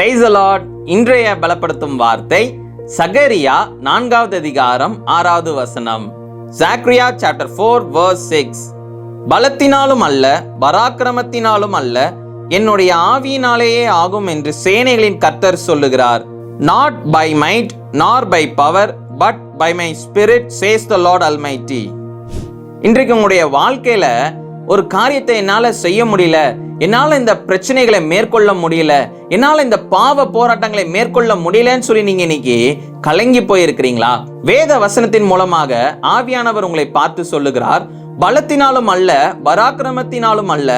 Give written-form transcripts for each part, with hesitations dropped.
Praise the Lord. இன்றைய பலப்படுத்தும் வார்த்தை சகரியா 4வது அதிகாரம் 6வது வசனம். Zakariya chapter 4 verse 6. பலத்தினாலும் அல்ல, பராக்கிரமத்தினாலும் அல்ல, என்னுடைய ஆவியினாலேயே ஆகும் என்று சேனைகளின் கர்த்தர் சொல்லுகிறார். Not by might nor by power but by my spirit says the Lord Almighty. இன்றைக்கு உங்களுடைய வாழ்க்கையில ஒரு காரியத்தை என்னால செய்ய முடியல, என்னால இந்த பிரச்சனைகளை மேற்கொள்ள முடியல, என்னால இந்த பாவ போராட்டங்களை மேற்கொள்ள முடியலன்னு சொல்லி நீங்க இன்னைக்கு கலங்கி போயிருக்கிறீங்களா? வேத வசனத்தின் மூலமாக ஆவியானவர் உங்களை பார்த்து சொல்லுகிறார், பலத்தினாலும் அல்ல, பராக்கிரமத்தினாலும் அல்ல,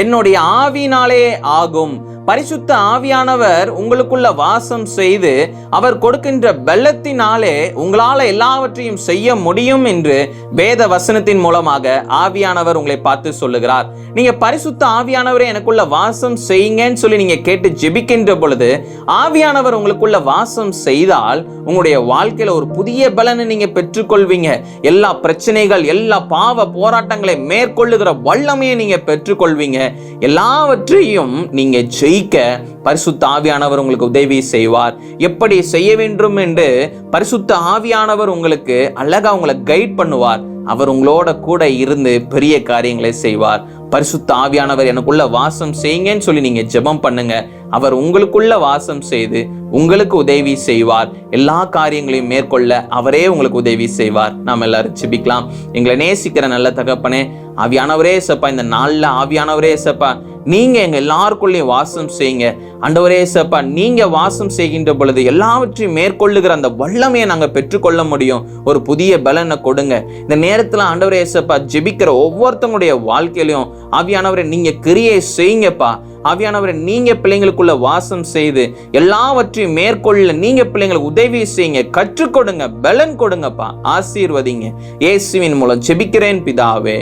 என்னுடைய ஆவியினாலே ஆகும். பரிசுத்த ஆவியானவர் உங்களுக்குள்ள வாசம் செய்து அவர் கொடுக்கின்ற பலத்தினாலே உங்களால எல்லாவற்றையும் செய்ய முடியும் என்று வேத வசனத்தின் மூலமாக ஆவியானவர் உங்களை பார்த்து சொல்லுகிறார். நீங்க பரிசுத்த ஆவியானவரை எனக்குள்ள வாசம் செய்யுங்கன்னு சொல்லி நீங்க கேட்டு ஜெபிக்கின்ற பொழுது ஆவியானவர் உங்களுக்குள்ள வாசம் செய்தால் உங்களுடைய வாழ்க்கையில ஒரு புதிய பலனை நீங்க பெற்றுக்கொள்வீங்க. எல்லா பிரச்சனைகள், எல்லா பாவ போராட்டங்களை மேற்கொள்ளுகிற வல்லமையை நீங்க பெற்றுக்கொள்வீங்க. எல்லாவற்றையும் நீங்க ஜெயிக்க பரிசுத்த ஆவியானவர் உங்களுக்கு உதவி செய்வார். எப்படி செய்ய வேண்டும் என்று பரிசுத்த ஆவியானவர் உங்களுக்கு அழகா உங்களை கைட் பண்ணுவார். அவர் உங்களோட கூட இருந்து பெரிய காரியங்களை செய்வார். பரிசுத்த ஆவியானவர் எனக்குள்ள வாசம் செய்யுங்கன்னு சொல்லி நீங்க ஜெபம் பண்ணுங்க. அவர் உங்களுக்குள்ள வாசம் செய்து உங்களுக்கு உதவி செய்வார். எல்லா காரியங்களையும் மேற்கொள்ள அவரே உங்களுக்கு உதவி செய்வார். நாம் எல்லாரும் ஜெபிக்கலாம். எங்களை நேசிக்கிற நல்ல தகப்பனே, ஆவியானவரே சப்பா, இந்த நாள்ல ஆவியானவரே சப்பா, நீங்க எங்க எல்லாருக்குள்ளேயும் வாசம் செய்யுங்க. ஆண்டவரே சப்பா, நீங்க வாசம் செய்கின்ற பொழுது எல்லாவற்றையும் மேற்கொள்ளுகிற அந்த வல்லமையை நாங்க பெற்றுக்கொள்ள முடியும். ஒரு புதிய பலனை கொடுங்க. இந்த நேரத்துல ஆண்டவரே சப்பா, ஜெபிக்கிற ஒவ்வொருத்தவங்களுடைய வாழ்க்கையிலையும் ஆவியானவரை நீங்க கிரியை செய்யுங்கப்பா. ஆவியானவரை நீங்க பிள்ளைங்களுக்குள்ள வாசம் செய்து எல்லாவற்றையும் மேற்கொள்ள நீங்க பிள்ளைங்களுக்கு உதவி செய்யுங்க. கற்றுக் கொடுங்க, பலன் கொடுங்கப்பா. ஆசீர்வதிங்க. இயேசுவின் மூலம் ஜெபிக்கிறேன் பிதாவே,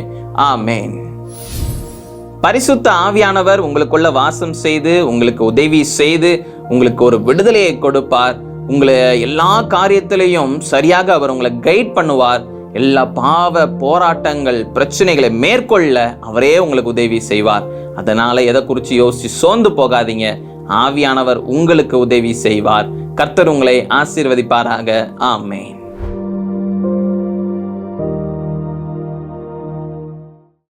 ஆமென். பரிசுத்த ஆவியானவர் உங்களுக்குள்ள வாசம் செய்து உங்களுக்கு உதவி செய்து உங்களுக்கு ஒரு விடுதலையை கொடுப்பார். உங்களை எல்லா காரியத்திலையும் சரியாக அவர் உங்களை கைட் பண்ணுவார். எல்லா பாவ போராட்டங்கள், பிரச்சனைகளை மேற்கொள்ள அவரே உங்களுக்கு உதவி செய்வார். அதனால எதை குறித்து யோசிச்சு சோர்ந்து போகாதீங்க. ஆவியானவர் உங்களுக்கு உதவி செய்வார். கர்த்தர் உங்களை ஆசீர்வதிப்பாராக. ஆமென்.